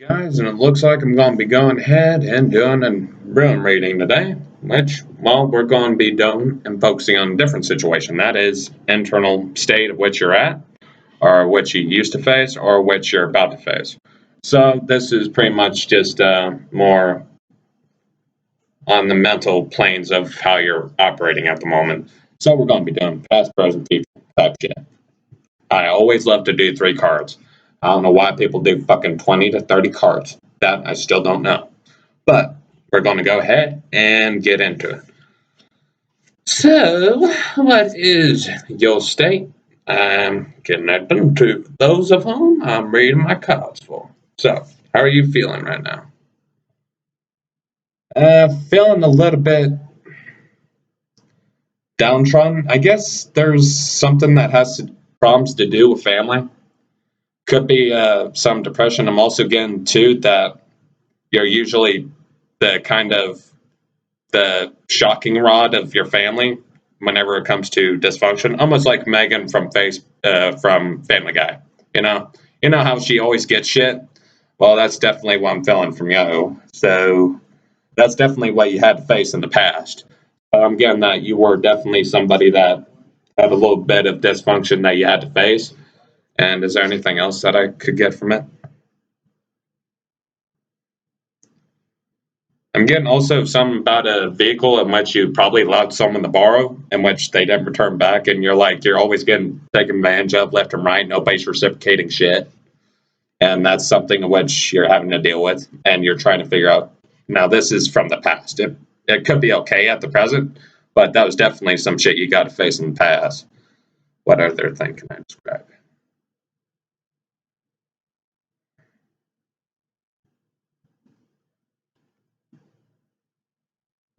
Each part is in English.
Guys, and it looks like I'm going to be going ahead and doing a room reading today, which, well, we're going to be doing and focusing on a different situation. That is internal state of which you're at, or which you used to face, or which you're about to face. So this is pretty much just more on the mental planes of how you're operating at the moment. So we're going to be doing past, present, future type shit. I always love to do 3 cards. I don't know why people do fucking 20 to 30 cards. That I still don't know. But we're going to go ahead and get into it. So, what is your state? I'm connecting to those of whom I'm reading my cards for. So, how are you feeling right now? Feeling a little bit downtrodden. I guess there's something that has problems to do with family. Could be some depression. I'm also getting too that you're usually the kind of the shocking rod of your family whenever it comes to dysfunction, almost like Megan from Family Guy. You know how she always gets shit. Well, that's definitely what I'm feeling from you. So that's definitely what you had to face in the past. I'm getting that you were definitely somebody that had a little bit of dysfunction that you had to face. And is there anything else that I could get from it? I'm getting also something about a vehicle in which you probably allowed someone to borrow, in which they didn't return back, and you're always getting taken advantage of left and right. Nobody's reciprocating shit, and that's something in which you're having to deal with, and you're trying to figure out. Now, this is from the past. It could be okay at the present, but that was definitely some shit you got to face in the past. What other thing can I describe?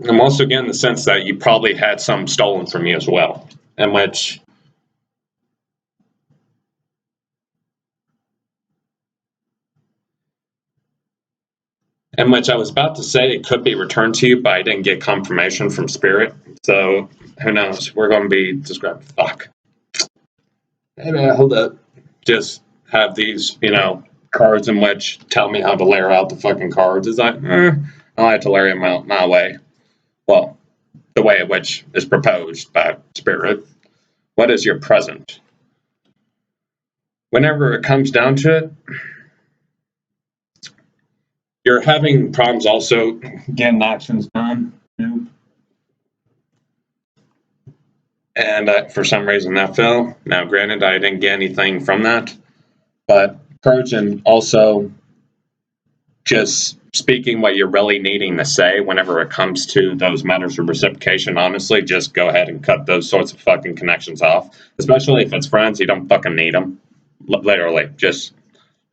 I'm also getting the sense that you probably had some stolen from you as well, in which I was about to say it could be returned to you, but I didn't get confirmation from Spirit. So who knows? We're going to be described. Fuck. Hey man, hold up. Just have these, cards in which tell me how to layer out the fucking cards. It's like, I like to layer them out my way. Well, the way in which is proposed by Spirit. What is your present? Whenever it comes down to it, you're having problems also getting actions done. And for some reason that fell. Now, granted, I didn't get anything from that, but courage and also just speaking what you're really needing to say whenever it comes to those matters of reciprocation, honestly, just go ahead and cut those sorts of fucking connections off. Especially if it's friends, you don't fucking need them. Literally, just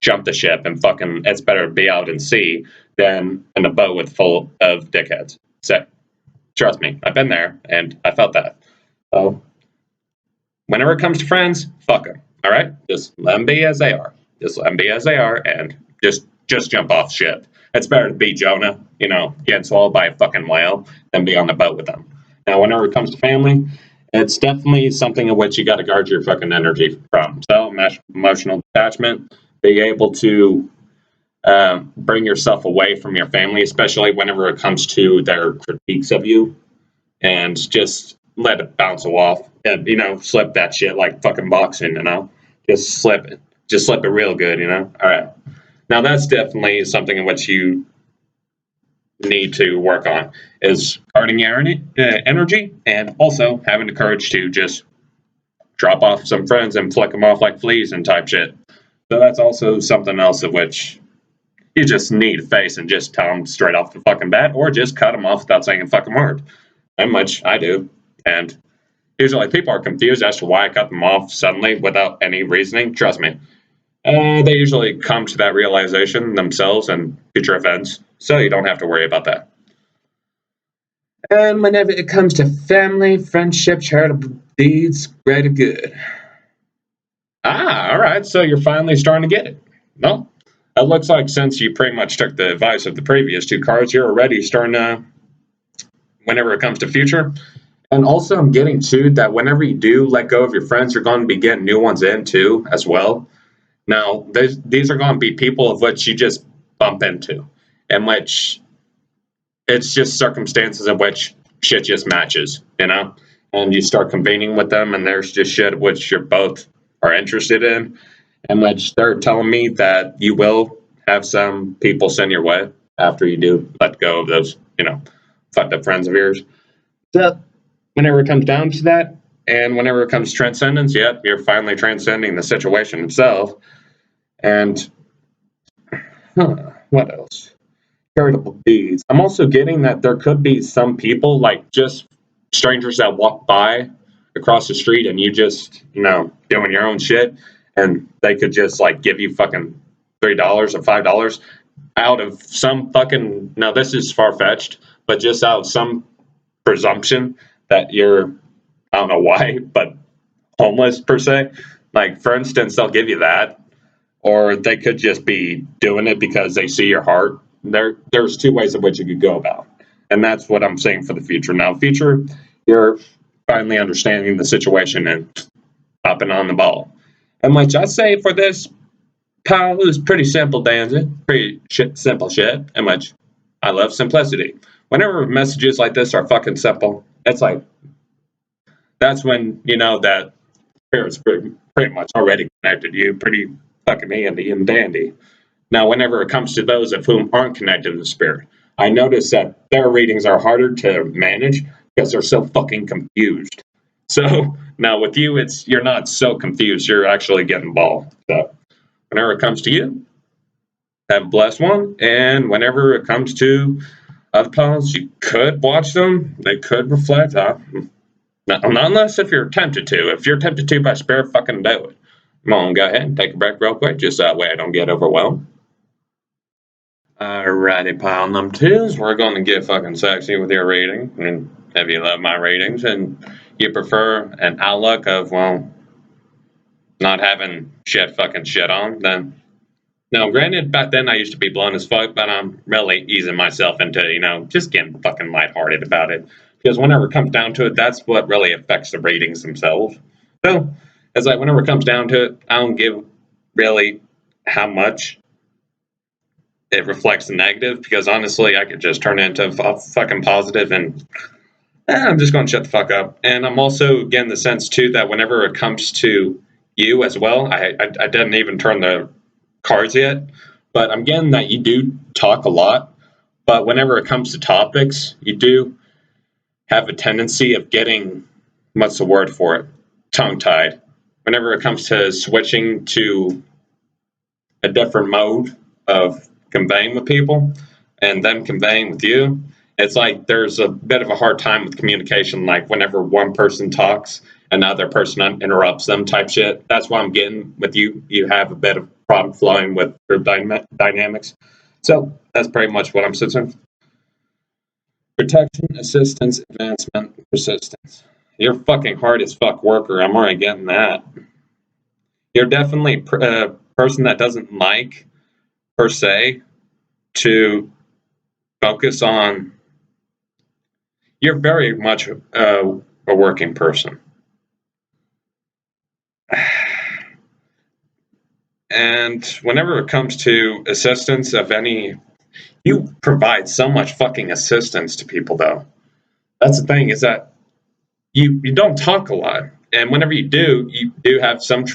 jump the ship and fucking, it's better to be out in sea than in a boat with full of dickheads. So, trust me, I've been there and I felt that. So, whenever it comes to friends, fuck them. All right, just let them be as they are. Just let them be as they are, and just jump off ship. It's better to be Jonah, getting swallowed by a fucking whale, than be on the boat with them. Now, whenever it comes to family, it's definitely something in which you got to guard your fucking energy from. So, emotional detachment, being able to bring yourself away from your family, especially whenever it comes to their critiques of you, and just let it bounce off and slip that shit like fucking boxing. Just slip it, real good. All right, now that's definitely something in which you need to work on, is guarding your energy, and also having the courage to just drop off some friends and flick them off like fleas and type shit. So that's also something else of which you just need to face and just tell them straight off the fucking bat, or just cut them off without saying a fucking word. And much I do. And usually people are confused as to why I cut them off suddenly without any reasoning. Trust me. They usually come to that realization themselves and future events, so you don't have to worry about that. And whenever it comes to family, friendship, charitable deeds, greater good. All right, so you're finally starting to get it. Well, it looks like since you pretty much took the advice of the previous 2 cards, you're already starting to, whenever it comes to future. And also, I'm getting too that whenever you do let go of your friends, you're going to be getting new ones in too, as well. Now, these are going to be people of which you just bump into, in which it's just circumstances in which shit just matches, and you start convening with them, and there's just shit which you're both are interested in which they're telling me that you will have some people send your way after you do let go of those, fucked up friends of yours. So whenever it comes down to that, and whenever it comes to transcendence, yep, you're finally transcending the situation itself. And what else? Charitable deeds. I'm also getting that there could be some people, like just strangers that walk by across the street and you just, doing your own shit, and they could just like give you fucking $3 or $5 out of some fucking, now this is far-fetched, but just out of some presumption that you're, I don't know why, but homeless per se. Like, for instance, they'll give you that, or they could just be doing it because they see your heart. There's two ways in which you could go about, and that's what I'm saying for the future. Now, future, you're finally understanding the situation and hopping on the ball. And which I say for this, pal, is pretty simple, Danza. Pretty simple shit, and which I love simplicity. Whenever messages like this are fucking simple, it's like, that's when you know that spirit's pretty much already connected to you, pretty fucking handy and dandy. Now, whenever it comes to those of whom aren't connected to the spirit, I notice that their readings are harder to manage because they're so fucking confused. So now with you, you're not so confused. You're actually getting ball. So whenever it comes to you, have a blessed one. And whenever it comes to other pals, you could watch them. They could reflect. Not unless if you're tempted to. If you're tempted to by spirit, fucking do it. Come on, go ahead and take a break real quick, just that way I don't get overwhelmed. Alrighty, pile number twos. We're going to get fucking sexy with your rating. And if you love my ratings and you prefer an outlook of, well, not having shit on, then no, granted, back then I used to be blunt as fuck, but I'm really easing myself into, just getting fucking lighthearted about it. Because whenever it comes down to it, that's what really affects the ratings themselves. So, it's like whenever it comes down to it, I don't give really how much it reflects the negative, because honestly, I could just turn it into a fucking positive and I'm just going to shut the fuck up. And I'm also getting the sense, too, that whenever it comes to you as well, I didn't even turn the cards yet, but I'm getting that you do talk a lot, but whenever it comes to topics, you do have a tendency of getting, what's the word for it, tongue-tied. Whenever it comes to switching to a different mode of conveying with people and them conveying with you, it's like there's a bit of a hard time with communication, like whenever one person talks, another person interrupts them type shit. That's why I'm getting with you. You have a bit of problem flowing with group dynamics. So that's pretty much what I'm sensing. Protection, assistance, advancement, persistence. You're fucking hard as fuck worker. I'm already getting that. You're definitely a person that doesn't like, per se, to focus on. You're very much a working person. And whenever it comes to assistance of any, you provide so much fucking assistance to people, though. That's the thing, is that you don't talk a lot. And whenever you do have some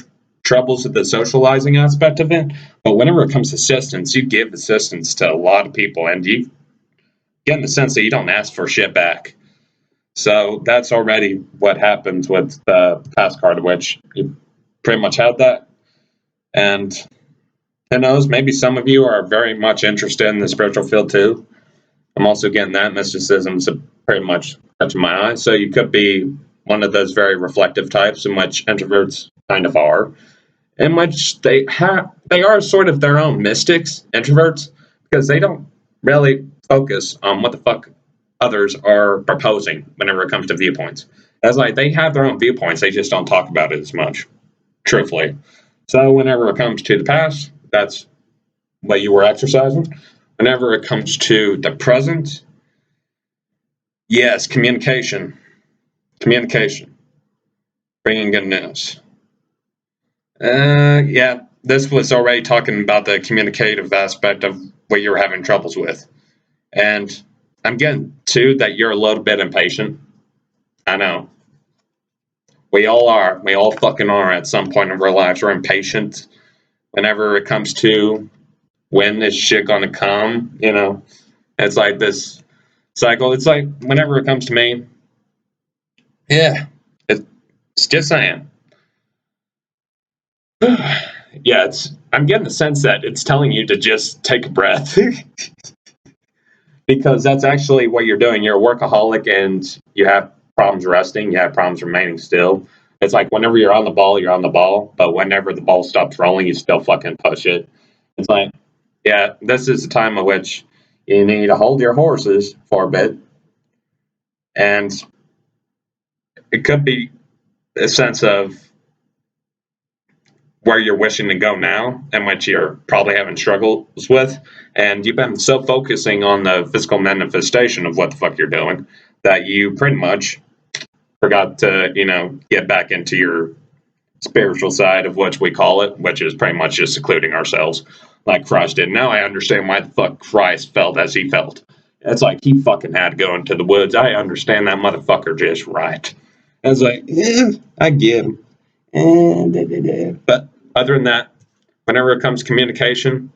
troubles with the socializing aspect of it. But whenever it comes to assistance, you give assistance to a lot of people, and you get in the sense that you don't ask for shit back. So that's already what happens with the past card, which you pretty much had that. And who knows, maybe some of you are very much interested in the spiritual field too. I'm also getting that mysticism's pretty much catching my eye. So you could be one of those very reflective types, in which introverts kind of are, in which they are sort of their own mystics, introverts, because they don't really focus on what the fuck others are proposing whenever it comes to viewpoints. It's like they have their own viewpoints, they just don't talk about it as much, truthfully. So whenever it comes to the past, that's what you were exercising. Whenever it comes to the present, yes, communication, bringing good news. Yeah, this was already talking about the communicative aspect of what you're having troubles with. And I'm getting too that you're a little bit impatient. I know. We all are. We all fucking are at some point of our lives. We're impatient whenever it comes to when is shit gonna come, you know? It's like this cycle. It's like whenever it comes to me, yeah, it's just saying. Yeah, I'm getting the sense that it's telling you to just take a breath. Because that's actually what you're doing. You're a workaholic and you have problems resting, you have problems remaining still. It's like whenever you're on the ball, but whenever the ball stops rolling, you still fucking push it. It's like, yeah, this is the time at which you need to hold your horses for a bit. And it could be a sense of where you're wishing to go now and what you're probably having struggles with. And you've been so focusing on the physical manifestation of what the fuck you're doing that you pretty much forgot to, get back into your spiritual side of what we call it, which is pretty much just secluding ourselves like Christ did. Now I understand why the fuck Christ felt as he felt. It's like he fucking had to go into the woods. I understand that motherfucker just right. I was like, yeah, I get him. But other than that, whenever it comes to communication,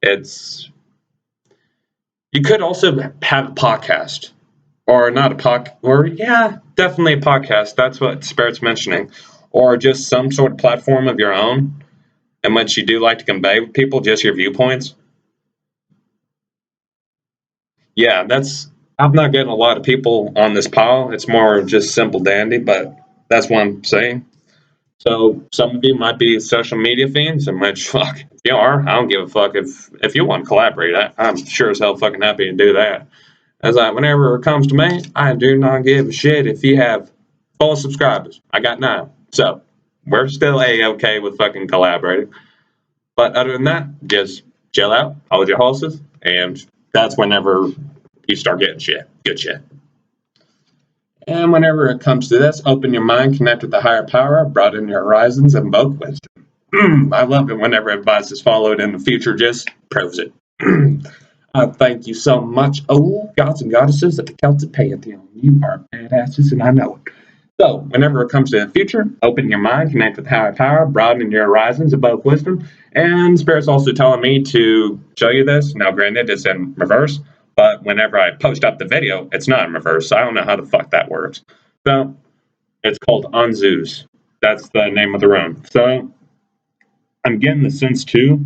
it's you could also have a podcast or not a podcast, or yeah, definitely a podcast. That's what Spirit's mentioning, or just some sort of platform of your own, in which you do like to convey with people just your viewpoints. Yeah, that's. I'm not getting a lot of people on this pile. It's more just simple dandy, but that's what I'm saying. So some of you might be social media fiends, and might fuck. If you are, I don't give a fuck if you want to collaborate. I'm sure as hell fucking happy to do that. As whenever it comes to me, I do not give a shit if you have 4 subscribers. I got 9, so we're still a-okay with fucking collaborating. But other than that, just chill out, hold your horses, and that's whenever you start getting shit, good shit. And whenever it comes to this, open your mind, connect with the higher power, broaden your horizons, and invoke wisdom. I love it whenever advice is followed in the future just proves it. Thank you so much, oh gods and goddesses of the Celtic Pantheon. You are badasses, and I know it. So, whenever it comes to the future, open your mind, connect with higher power, broaden your horizons, above wisdom. And Spirit's also telling me to show you this. Now, granted, it's in reverse, but whenever I post up the video, it's not in reverse. So I don't know how the fuck that works. So, it's called Unzoos. That's the name of the room. So, I'm getting the sense too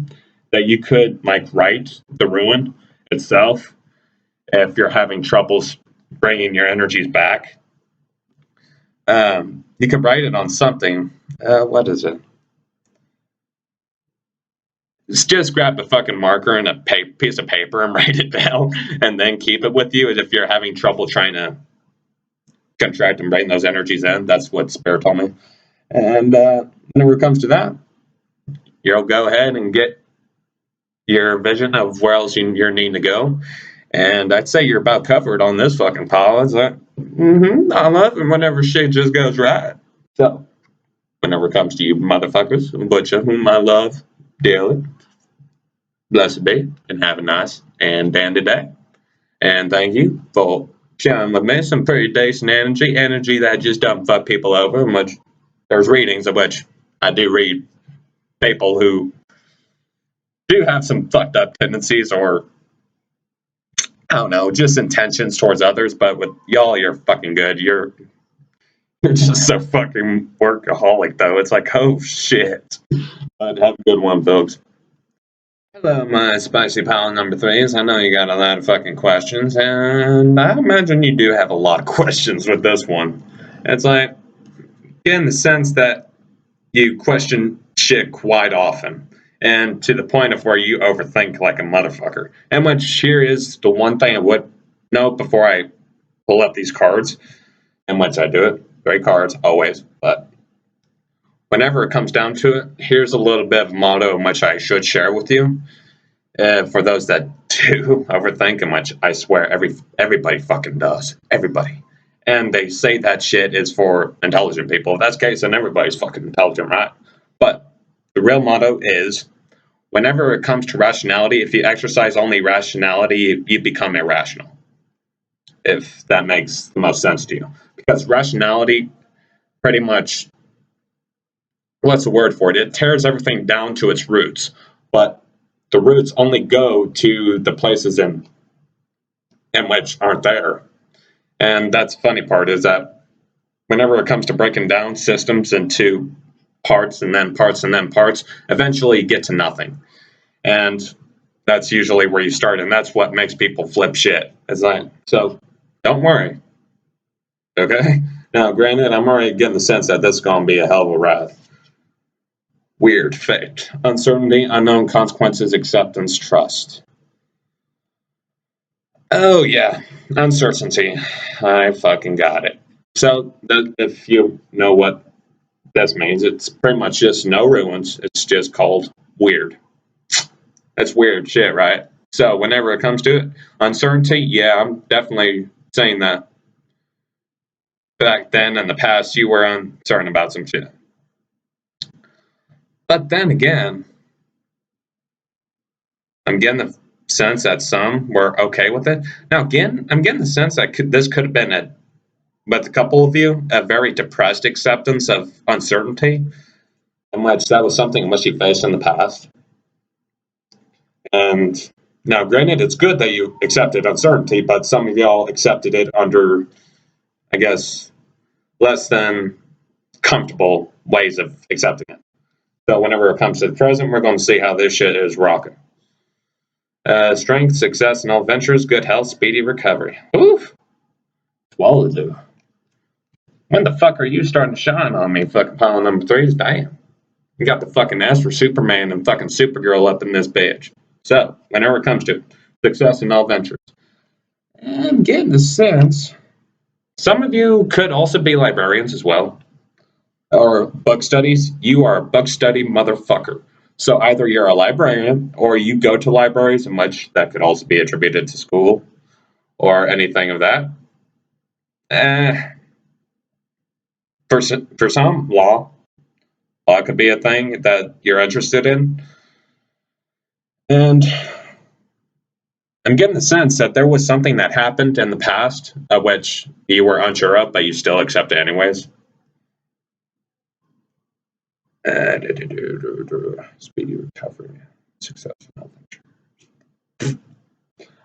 that you could like write the ruin itself if you're having troubles bringing your energies back. You could write it on something. What is it? Just grab a fucking marker and a piece of paper and write it down, and then keep it with you. As if you're having trouble trying to contract and bring those energies in. That's what Spirit told me. And whenever it comes to that, you'll go ahead and get your vision of where else you're needing to go. And I'd say you're about covered on this fucking pile. It's like, I love it whenever shit just goes right. So, whenever it comes to you motherfuckers, which of whom I love dearly, blessed be, and have a nice and dandy day. And thank you for sharing with me some pretty decent energy that just don't fuck people over. And which there's readings of which I do read people who do have some fucked up tendencies or I don't know, just intentions towards others. But with y'all, you're fucking good. You're just so fucking workaholic though. It's like, oh shit. But have a good one, folks. Hello, my spicy pal number 3s. I know you got a lot of fucking questions, and I imagine you do have a lot of questions with this one. It's like, in the sense that you question shit quite often, and to the point of where you overthink like a motherfucker. And which here is the one thing I would note before I pull up these cards, in which I do it. Great cards, always, but whenever it comes down to it, here's a little bit of a motto in which I should share with you. For those that do overthink, and which I swear everybody fucking does. Everybody. And they say that shit is for intelligent people. If that's the case, then everybody's fucking intelligent, right? But the real motto is, whenever it comes to rationality, if you exercise only rationality, you become irrational. If that makes the most sense to you. Because rationality pretty much, what's the word for it? It tears everything down to its roots. But the roots only go to the places in which aren't there. And that's the funny part, is that whenever it comes to breaking down systems into parts and then parts and then parts, eventually you get to nothing. And that's usually where you start, and that's what makes people flip shit. So don't worry. Okay? Now, granted, I'm already getting the sense that this is going to be a hell of a ride. Weird, fate, uncertainty, unknown consequences, acceptance, trust. Oh, yeah, uncertainty. I fucking got it. So, if you know what this means, it's pretty much just no ruins. It's just called weird. That's weird shit, right? So, whenever it comes to it, uncertainty, yeah, I'm definitely saying that back then in the past you were uncertain about some shit. But then again, I'm getting the sense that some were okay with it. Now, again, I'm getting the sense that this could have been, with a couple of you, a very depressed acceptance of uncertainty, in which that was something which you faced in the past. And now, granted, it's good that you accepted uncertainty, but some of y'all accepted it under, I guess, less than comfortable ways of accepting it. So whenever it comes to the present, we're going to see how this shit is rocking. Strength, success in all ventures, good health, speedy recovery. Oof. Swallow. When the fuck are you starting to shine on me, fucking pile number threes? Damn. You got the fucking S for Superman and fucking Supergirl up in this bitch. So, whenever it comes to success in all ventures, I'm getting the sense some of you could also be librarians as well, or book studies. You are a book study motherfucker. So either you're a librarian or you go to libraries, in which that could also be attributed to school or anything of that. For some, law could be a thing that you're interested in. And I'm getting the sense that there was something that happened in the past of which you were unsure of, but you still accept it anyways. Speedy recovery, success.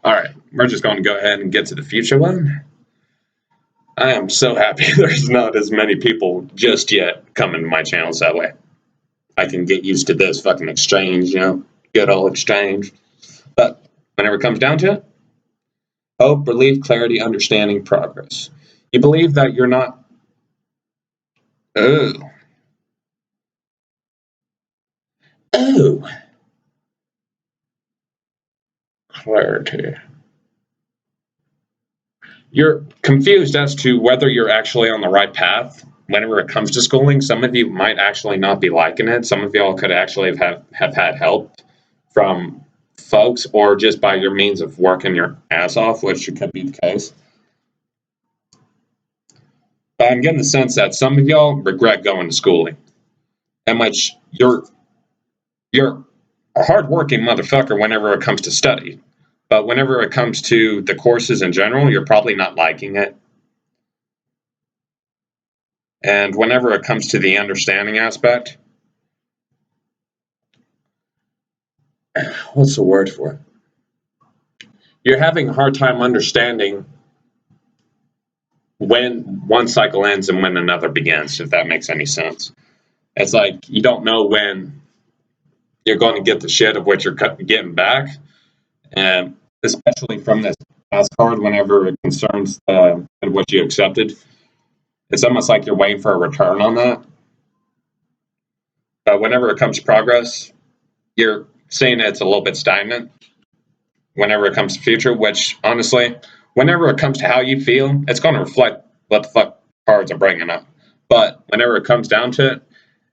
All right, we're just going to go ahead and get to the future one. I am so happy there's not as many people just yet coming to my channels that way. I can get used to this fucking exchange, good old exchange. But whenever it comes down to it, hope, relief, clarity, understanding, progress. You believe that you're not. Oh. Clarity. You're confused as to whether you're actually on the right path. Whenever it comes to schooling, some of you might actually not be liking it. Some of y'all could actually have had help from folks, or just by your means of working your ass off, which could be the case. But I'm getting the sense that some of y'all regret going to schooling, and much you're a hardworking motherfucker whenever it comes to study, but whenever it comes to the courses in general, you're probably not liking it. And whenever it comes to the understanding aspect, what's the word for it? You're having a hard time understanding when one cycle ends and when another begins, if that makes any sense. It's like you don't know when you're going to get the shit of what you're getting back. And especially from this past card, whenever it concerns what you accepted, it's almost like you're waiting for a return on that. But whenever it comes to progress, you're seeing it's a little bit stagnant. Whenever it comes to future, which honestly, whenever it comes to how you feel, it's going to reflect what the fuck cards are bringing up. But whenever it comes down to it,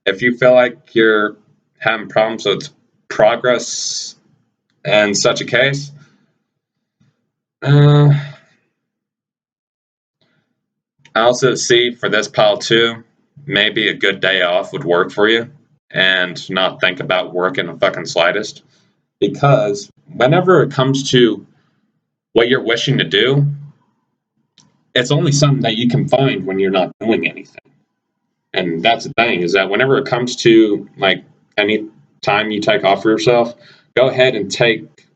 if you feel like you're having problems with progress in such a case, I also see for this pile too, maybe a good day off would work for you. and not think about work in the fucking slightest. Because whenever it comes to what you're wishing to do, it's only something that you can find when you're not doing anything. And that's the thing, is that whenever it comes to like any time you take off for yourself, go ahead and take.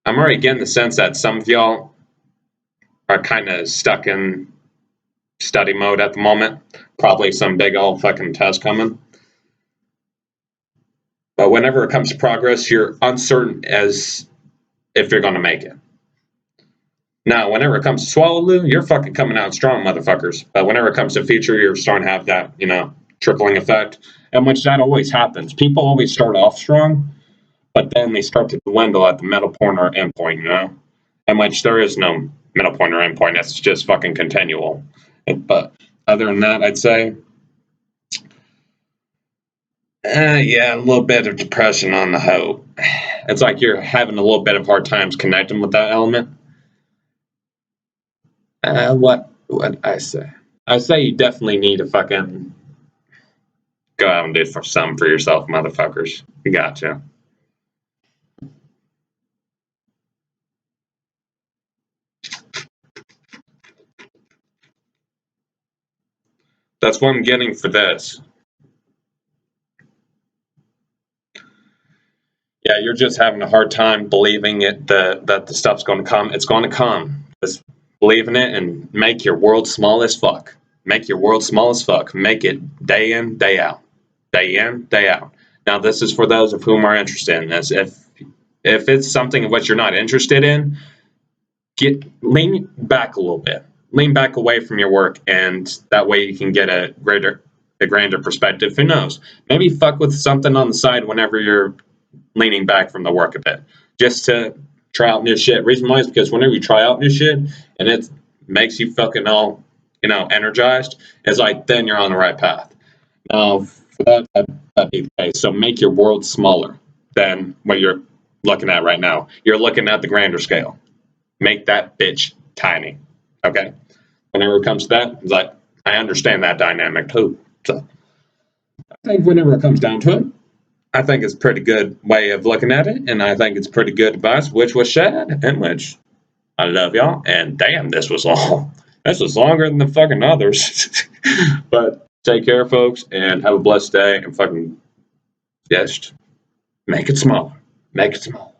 I'm already getting the sense that some of y'all are kind of stuck in study mode at the moment. Probably some big old fucking test coming. But whenever it comes to progress, you're uncertain as if you're going to make it. Now, whenever it comes to Swallowloo, you're fucking coming out strong, motherfuckers. But whenever it comes to future, you're starting to have that, trickling effect, in which that always happens. People always start off strong, but then they start to dwindle at the middle point or end point, in which there is no middle point or end point. It's just fucking continual. But other than that, I'd say, yeah, a little bit of depression on the hoe. It's like you're having a little bit of hard times connecting with that element. What I say? I say you definitely need to fucking go out and do something for yourself, motherfuckers. You gotcha. That's what I'm getting for this. Yeah, you're just having a hard time believing it that the stuff's going to come. It's going to come. Just believe in it and make your world small as fuck. Make your world small as fuck. Make it day in, day out. Day in, day out. Now, this is for those of whom are interested in this. If it's something of what you're not interested in, lean back a little bit. Lean back away from your work, and that way you can get a grander perspective. Who knows? Maybe fuck with something on the side whenever you're leaning back from the work a bit, just to try out new shit. Reason why is because whenever you try out new shit and it makes you fucking all, energized, it's like then you're on the right path. Now, for that'd be the case. So make your world smaller than what you're looking at right now. You're looking at the grander scale. Make that bitch tiny. Okay? Whenever it comes to that, it's like, I understand that dynamic too. So I think whenever it comes down to it, I think it's a pretty good way of looking at it, and I think it's pretty good advice, which was shared, and which I love y'all. And damn, this was long. This was longer than the fucking others. But take care, folks, and have a blessed day, and fucking just make it smaller. Make it smaller.